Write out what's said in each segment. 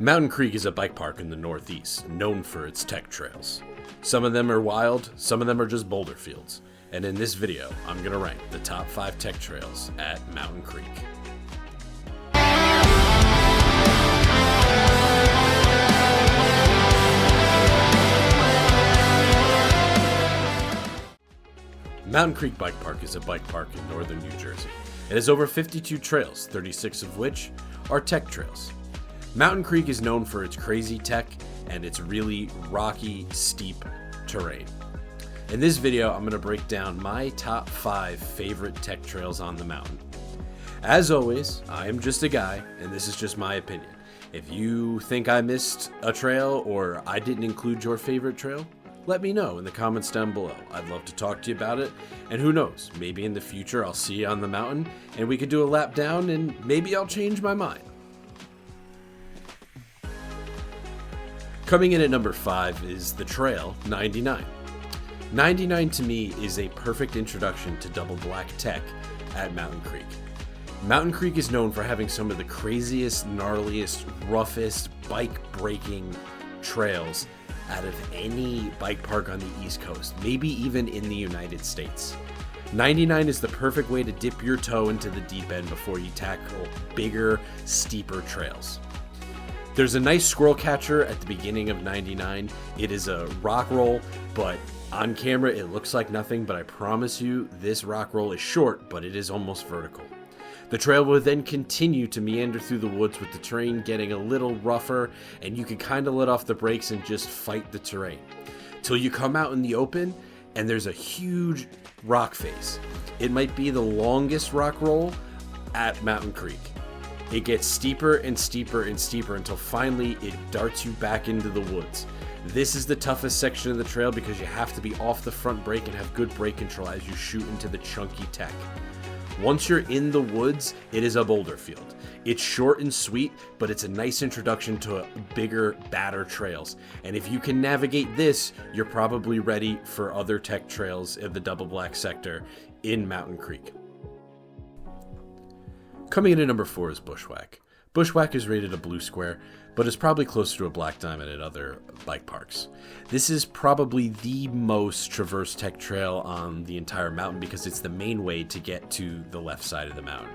Mountain Creek is a bike park in the Northeast, known for its tech trails. Some of them are wild, some of them are just boulder fields. And in this video, I'm going to rank the top 5 tech trails at Mountain Creek. Mountain Creek Bike Park is a bike park in northern New Jersey. It has over 52 trails, 36 of which are tech trails. Mountain Creek is known for its crazy tech and its really rocky, steep terrain. In this video, I'm going to break down my top 5 favorite tech trails on the mountain. As always, I am just a guy, and this is just my opinion. If you think I missed a trail or I didn't include your favorite trail, let me know in the comments down below. I'd love to talk to you about it, and who knows, maybe in the future I'll see you on the mountain and we could do a lap down and maybe I'll change my mind. Coming in at number 5 is the trail 99. 99 to me is a perfect introduction to double black tech at Mountain Creek. Mountain Creek is known for having some of the craziest, gnarliest, roughest, bike-breaking trails out of any bike park on the East Coast, maybe even in the United States. 99 is the perfect way to dip your toe into the deep end before you tackle bigger, steeper trails. There's a nice squirrel catcher at the beginning of 99. It is a rock roll, but on camera it looks like nothing, but I promise you this rock roll is short, but it is almost vertical. The trail will then continue to meander through the woods with the terrain getting a little rougher, and you can kind of let off the brakes and just fight the terrain. Till you come out in the open and there's a huge rock face. It might be the longest rock roll at Mountain Creek. It gets steeper and steeper and steeper until finally it darts you back into the woods. This is the toughest section of the trail because you have to be off the front brake and have good brake control as you shoot into the chunky tech. Once you're in the woods, it is a boulder field. It's short and sweet, but it's a nice introduction to bigger, badder trails. And if you can navigate this, you're probably ready for other tech trails in the double black sector in Mountain Creek. Coming in at number 4 is Bushwack. Bushwack is rated a blue square, but is probably closer to a black diamond at other bike parks. This is probably the most traversed tech trail on the entire mountain because it's the main way to get to the left side of the mountain.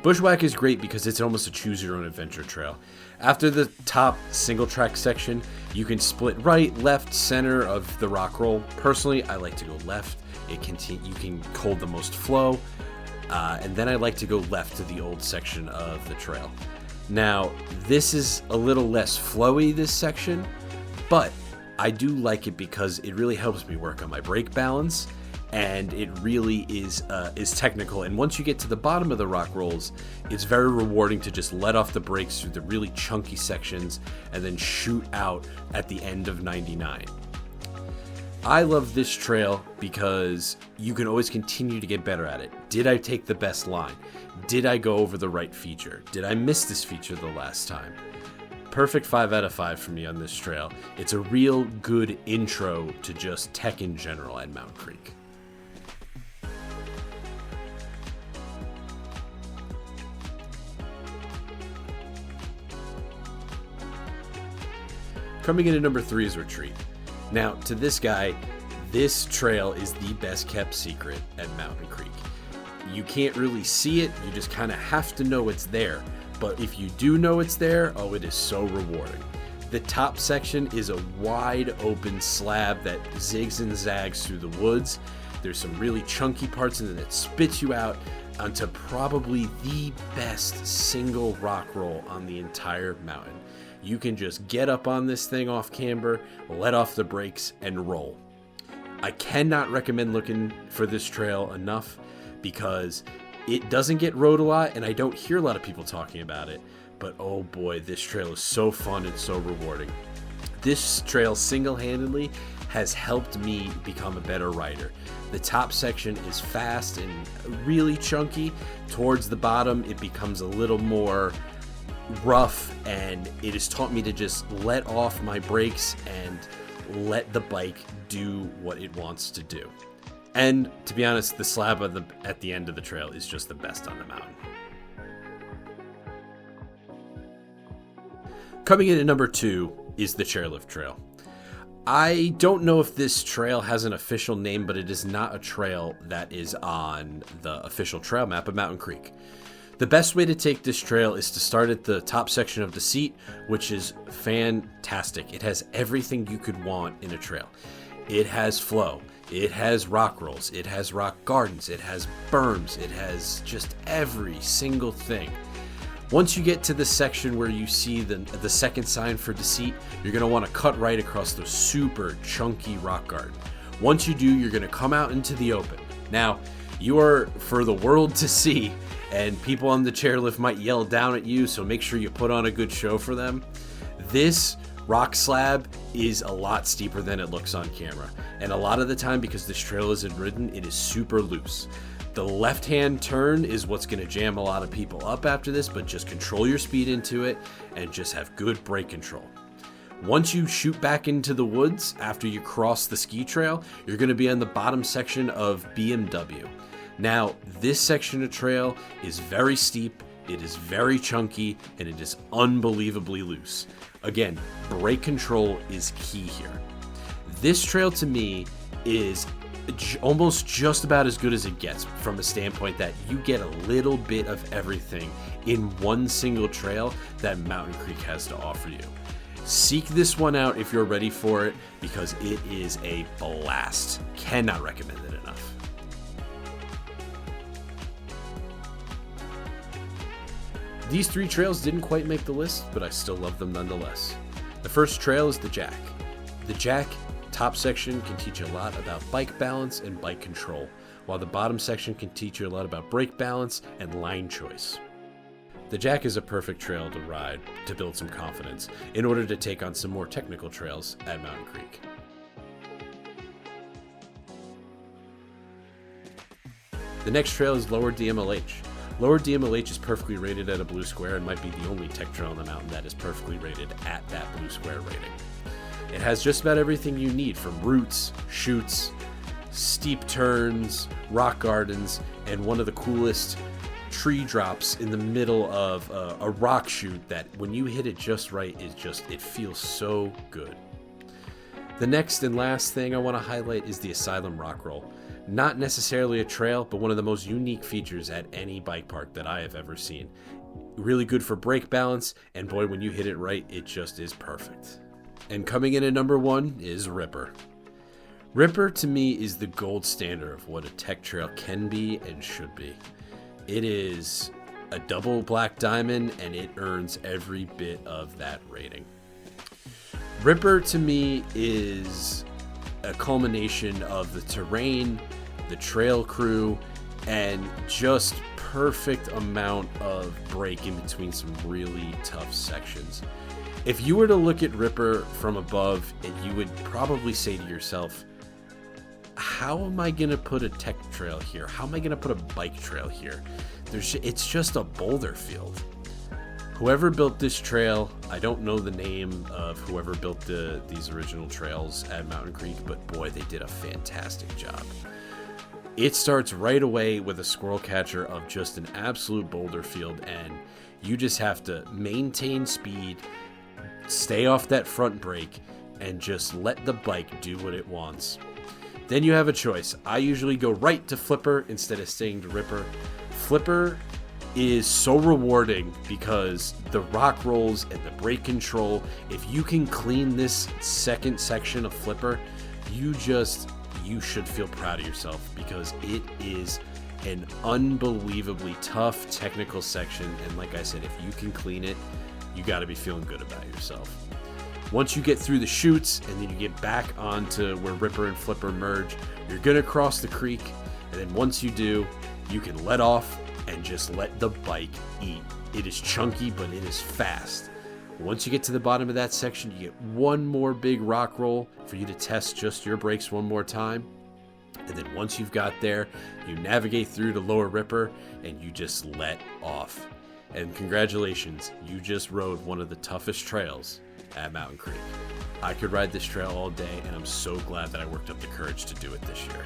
Bushwack is great because it's almost a choose your own adventure trail. After the top single track section, you can split right, left, center of the rock roll. Personally, I like to go left. You can hold the most flow. And then I like to go left to the old section of the trail. Now, this is a little less flowy, this section, but I do like it because it really helps me work on my brake balance, and it really is technical. And once you get to the bottom of the rock rolls, it's very rewarding to just let off the brakes through the really chunky sections and then shoot out at the end of 99. I love this trail because you can always continue to get better at it. Did I take the best line? Did I go over the right feature? Did I miss this feature the last time? Perfect 5 out of 5 for me on this trail. It's a real good intro to just tech in general at Mountain Creek. Coming in at number 3 is Retreat. Now, to this guy, this trail is the best kept secret at Mountain Creek. You can't really see it, you just kind of have to know it's there. But if you do know it's there, oh, it is so rewarding. The top section is a wide open slab that zigs and zags through the woods. There's some really chunky parts in it that spits you out onto probably the best single rock roll on the entire mountain. You can just get up on this thing off camber, let off the brakes, and roll. I cannot recommend looking for this trail enough because it doesn't get rode a lot, and I don't hear a lot of people talking about it. But oh boy, this trail is so fun and so rewarding. This trail single-handedly has helped me become a better rider. The top section is fast and really chunky. Towards the bottom, it becomes a little more rough, and it has taught me to just let off my brakes and let the bike do what it wants to do. And to be honest, the slab at the end of the trail is just the best on the mountain. Coming in at number 2 is the Chairlift Trail. I don't know if this trail has an official name, but it is not a trail that is on the official trail map of Mountain Creek. The best way to take this trail is to start at the top section of Deceit, which is fantastic. It has everything you could want in a trail. It has flow, it has rock rolls, it has rock gardens, it has berms, it has just every single thing. Once you get to the section where you see the second sign for Deceit, you're going to want to cut right across the super chunky rock garden. Once you do, you're going to come out into the open. Now, you are for the world to see, and people on the chairlift might yell down at you, so make sure you put on a good show for them. This rock slab is a lot steeper than it looks on camera, and a lot of the time, because this trail isn't ridden, it is super loose. The left-hand turn is what's going to jam a lot of people up after this, but just control your speed into it and just have good brake control. Once you shoot back into the woods after you cross the ski trail, you're going to be on the bottom section of BMW. Now, this section of trail is very steep, it is very chunky, and it is unbelievably loose. Again, brake control is key here. This trail to me is almost just about as good as it gets, from a standpoint that you get a little bit of everything in one single trail that Mountain Creek has to offer you. Seek this one out if you're ready for it, because it is a blast. Cannot recommend it enough. These 3 trails didn't quite make the list, but I still love them nonetheless. The first trail is the Jack. The Jack top section can teach you a lot about bike balance and bike control, while the bottom section can teach you a lot about brake balance and line choice. The Jack is a perfect trail to ride to build some confidence in order to take on some more technical trails at Mountain Creek. The next trail is LowerDML. LowerDML is perfectly rated at a blue square and might be the only tech trail on the mountain that is perfectly rated at that blue square rating. It has just about everything you need, from roots, chutes, steep turns, rock gardens, and one of the coolest tree drops in the middle of a rock chute that when you hit it just right, it feels so good. The next and last thing I want to highlight is the Asylum Rock Roll. Not necessarily a trail, but one of the most unique features at any bike park that I have ever seen. Really good for brake balance, and boy, when you hit it right, it just is perfect. And coming in at number 1 is Ripper. Ripper to me is the gold standard of what a tech trail can be and should be. It is a double black diamond, and it earns every bit of that rating. Ripper to me is a culmination of the terrain, the trail crew, and just perfect amount of break in between some really tough sections. If you were to look at Ripper from above, and you would probably say to yourself, how am I going to put a tech trail here? How am I going to put a bike trail here? It's just a boulder field. Whoever built this trail, I don't know the name of whoever built these original trails at Mountain Creek, but boy, they did a fantastic job. It starts right away with a squirrel catcher of just an absolute boulder field, and you just have to maintain speed, stay off that front brake, and just let the bike do what it wants. Then you have a choice. I usually go right to Flipper instead of staying to Ripper. Flipper is so rewarding because the rock rolls and the brake control, if you can clean this second section of Flipper, you should feel proud of yourself, because it is an unbelievably tough technical section, and like I said, if you can clean it, you got to be feeling good about yourself. Once you get through the chutes and then you get back onto where Ripper and Flipper merge, you're going to cross the creek, and then once you do, you can let off and just let the bike eat. It is chunky, but it is fast. Once you get to the bottom of that section, you get one more big rock roll for you to test just your brakes one more time. And then once you've got there, you navigate through to Lower Ripper and you just let off. And congratulations, you just rode one of the toughest trails at Mountain Creek. I could ride this trail all day, and I'm so glad that I worked up the courage to do it this year.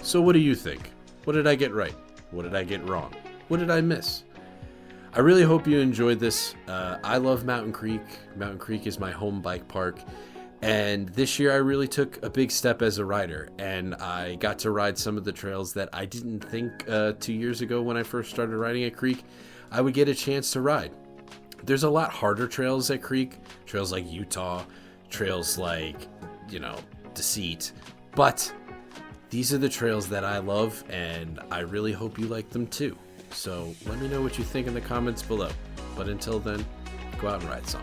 So what do you think? What did I get right? What did I get wrong? What did I miss? I really hope you enjoyed this. I love Mountain Creek. Mountain Creek is my home bike park. And this year I really took a big step as a rider, and I got to ride some of the trails that I didn't think 2 years ago when I first started riding at Creek I would get a chance to ride. There's a lot harder trails at Creek, trails like Utah, trails like, Deceit, but these are the trails that I love, and I really hope you like them too. So let me know what you think in the comments below. But until then, go out and ride some.